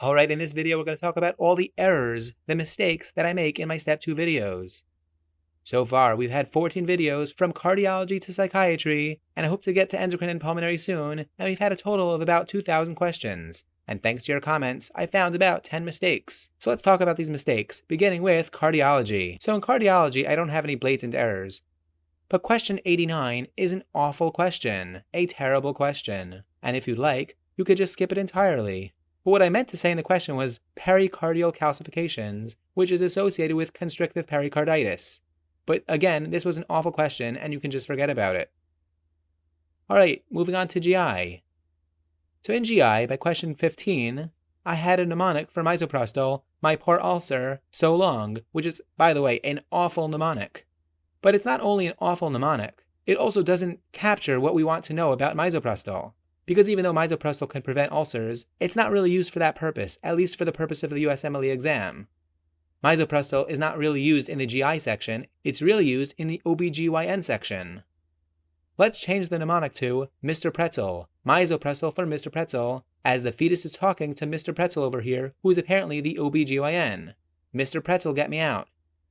Alright, in this video we're going to talk about all the errors, the mistakes that I make in my Step 2 videos. So far, we've had 14 videos from cardiology to psychiatry, and I hope to get to endocrine and pulmonary soon, and we've had a total of about 2,000 questions. And thanks to your comments, I found about 10 mistakes. So let's talk about these mistakes, beginning with cardiology. So in cardiology, I don't have any blatant errors. But question 89 is an awful question, a terrible question. And if you'd like, you could just skip it entirely. But what I meant to say in the question was pericardial calcifications, which is associated with constrictive pericarditis. But again, this was an awful question, and you can just forget about it. Alright, moving on to GI. So in GI, by question 15, I had a mnemonic for misoprostol, my poor ulcer, so long, which is, by the way, an awful mnemonic. But it's not only an awful mnemonic, it also doesn't capture what we want to know about misoprostol. Because even though misoprostol can prevent ulcers, it's not really used for that purpose, at least for the purpose of the USMLE exam. Misoprostol is not really used in the GI section, it's really used in the OBGYN section. Let's change the mnemonic to Mr. Pretzel, misoprostol for Mr. Pretzel, as the fetus is talking to Mr. Pretzel over here, who is apparently the OBGYN. Mr. Pretzel, get me out.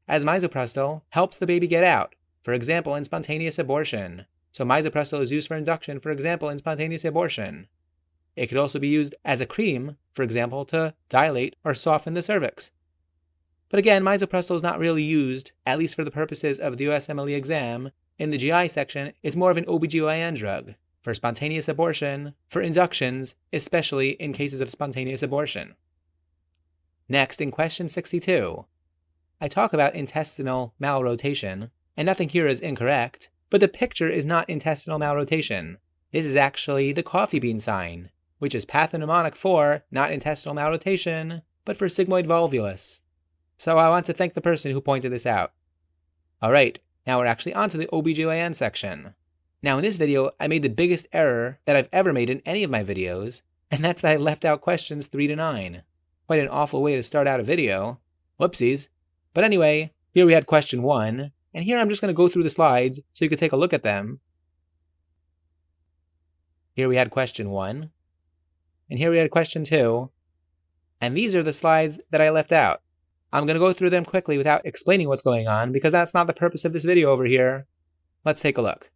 As misoprostol helps the baby get out, for example in spontaneous abortion. So misoprostol is used for induction, for example in spontaneous abortion. It could also be used as a cream, for example to dilate or soften the cervix. But again, misoprostol is not really used, at least for the purposes of the USMLE exam. In the GI section, it's more of an OBGYN drug, for spontaneous abortion, for inductions, especially in cases of spontaneous abortion. Next, in question 62, I talk about intestinal malrotation, and nothing here is incorrect, but the picture is not intestinal malrotation. This is actually the coffee bean sign, which is pathognomonic for not intestinal malrotation, but for sigmoid volvulus. So I want to thank the person who pointed this out. Alright, now we're actually onto the OBGYN section. Now in this video, I made the biggest error that I've ever made in any of my videos, and that's that I left out questions 3 to 9. Quite an awful way to start out a video. Whoopsies. But anyway, here we had question 1, and here I'm just going to go through the slides so you can take a look at them. Here we had question 1, and here we had question 2, and these are the slides that I left out. I'm going to go through them quickly without explaining what's going on, because that's not the purpose of this video over here. Let's take a look.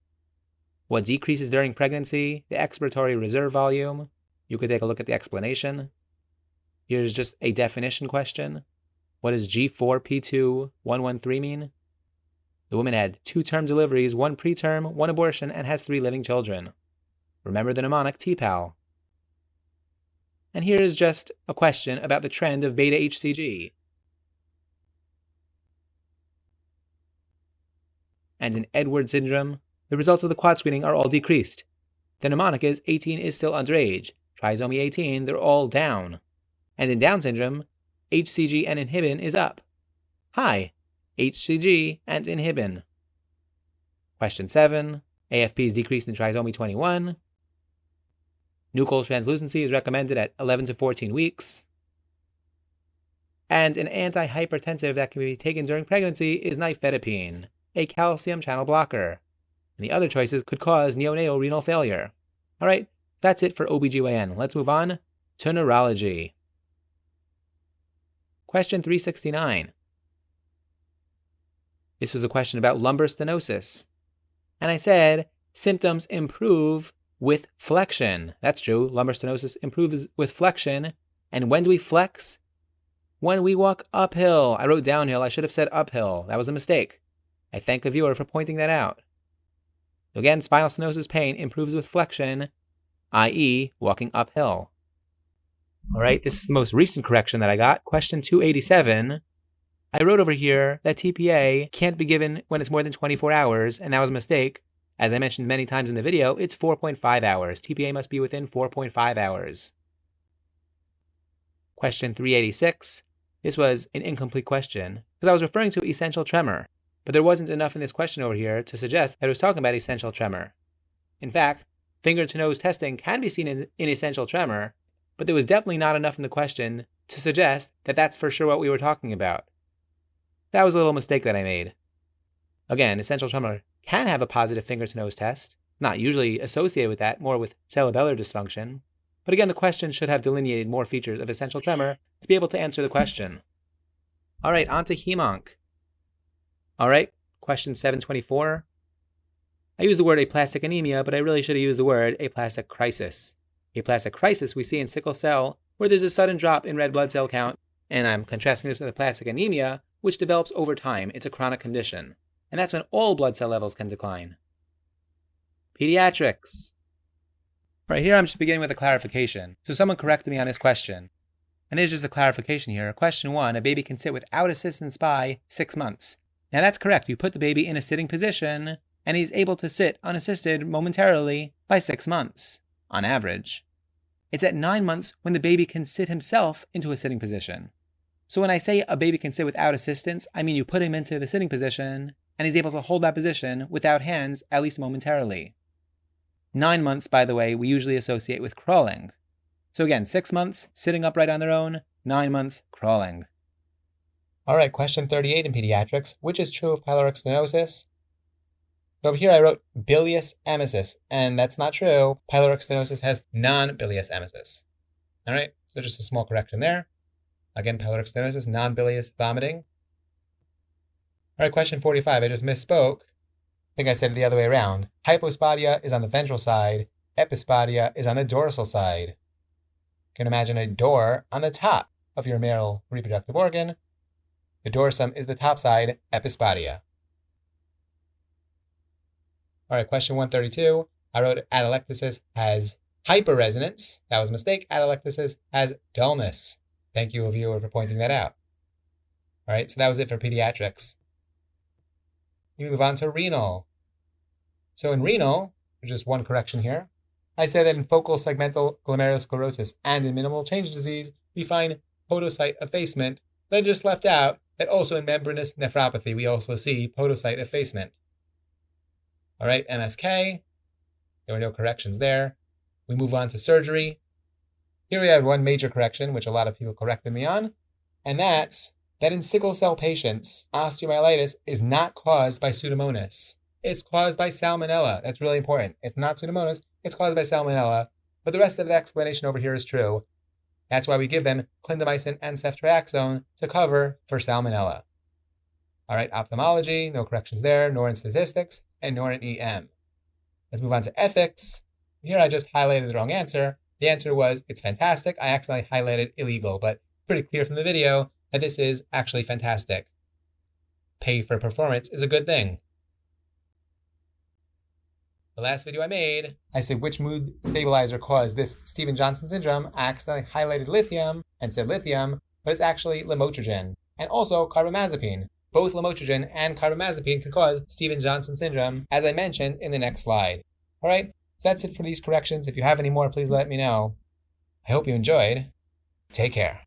What decreases during pregnancy? The expiratory reserve volume. You could take a look at the explanation. Here's just a definition question. What does G4P2113 mean? The woman had 2 term deliveries, 1 preterm, 1 abortion, and has 3 living children. Remember the mnemonic T-PAL. And here is just a question about the trend of beta-HCG. And in Edwards syndrome, the results of the quad screening are all decreased. The mnemonic is 18 is still underage. Trisomy 18, they're all down. And in Down syndrome, HCG and inhibin is up. Hi, HCG and inhibin. Question 7, AFP is decreased in trisomy 21. Nuchal translucency is recommended at 11 to 14 weeks. And an antihypertensive that can be taken during pregnancy is nifedipine, a calcium channel blocker. And the other choices could cause neonatal renal failure. Alright, that's it for OBGYN. Let's move on to neurology. Question 369. This was a question about lumbar stenosis. And I said, symptoms improve with flexion. That's true, lumbar stenosis improves with flexion. And when do we flex? When we walk uphill. I wrote downhill, I should have said uphill. That was a mistake. I thank the viewer for pointing that out. Again, spinal stenosis pain improves with flexion, i.e. walking uphill. Alright, this is the most recent correction that I got. Question 287. I wrote over here that TPA can't be given when it's more than 24 hours, and that was a mistake. As I mentioned many times in the video, it's 4.5 hours. TPA must be within 4.5 hours. Question 386. This was an incomplete question, because I was referring to essential tremor. But there wasn't enough in this question over here to suggest that it was talking about essential tremor. In fact, finger-to-nose testing can be seen in essential tremor, but there was definitely not enough in the question to suggest that that's for sure what we were talking about. That was a little mistake that I made. Again, essential tremor can have a positive finger-to-nose test, not usually associated with that, more with cerebellar dysfunction. But again, the question should have delineated more features of essential tremor to be able to answer the question. All right, on to hemonc. All right, question 724. I use the word aplastic anemia, but I really should have used the word aplastic crisis. Aplastic crisis we see in sickle cell, where there's a sudden drop in red blood cell count, and I'm contrasting this with aplastic anemia, which develops over time. It's a chronic condition. And that's when all blood cell levels can decline. Pediatrics. Right here, I'm just beginning with a clarification. So someone corrected me on this question. And there's just a clarification here. Question 1, a baby can sit without assistance by 6 months. Now that's correct. You put the baby in a sitting position, and he's able to sit unassisted momentarily by 6 months, on average. It's at 9 months when the baby can sit himself into a sitting position. So when I say a baby can sit without assistance, I mean you put him into the sitting position, and he's able to hold that position without hands, at least momentarily. 9 months, by the way, we usually associate with crawling. So again, 6 months, sitting upright on their own, 9 months, crawling. All right, question 38 in pediatrics. Which is true of pyloric stenosis? So over here I wrote bilious emesis, and that's not true. Pyloric stenosis has non-bilious emesis. All right, so just a small correction there. Again, pyloric stenosis, non-bilious vomiting. All right, question 45. I just misspoke. I think I said it the other way around. Hypospadia is on the ventral side. Epispadia is on the dorsal side. You can imagine a door on the top of your male reproductive organ. The dorsum is the top side, epispadia. All right, question 132. I wrote atelectasis has hyperresonance. That was a mistake. Atelectasis has dullness. Thank you, viewer, for pointing that out. All right, so that was it for pediatrics. We move on to renal. So in renal, there's just one correction here. I said that in focal segmental glomerulosclerosis and in minimal change disease, we find podocyte effacement, but I just left out that also in membranous nephropathy, we also see podocyte effacement. All right, MSK, there were no corrections there. We move on to surgery. Here we have one major correction, which a lot of people corrected me on, and that's that in sickle cell patients, osteomyelitis is not caused by Pseudomonas. It's caused by Salmonella. That's really important. It's not Pseudomonas. It's caused by Salmonella. But the rest of the explanation over here is true. That's why we give them clindamycin and ceftriaxone to cover for Salmonella. All right, ophthalmology, no corrections there, nor in statistics, and nor in EM. Let's move on to ethics. Here I just highlighted the wrong answer. The answer was, it's fantastic. I accidentally highlighted illegal, but pretty clear from the video that this is actually fantastic. Pay for performance is a good thing. The last video I made, I said which mood stabilizer caused this Stevens-Johnson syndrome. I accidentally highlighted lithium and said lithium, but it's actually lamotrigine and also carbamazepine. Both lamotrigine and carbamazepine can cause Stevens-Johnson syndrome, as I mentioned in the next slide. All right, so that's it for these corrections. If you have any more, please let me know. I hope you enjoyed. Take care.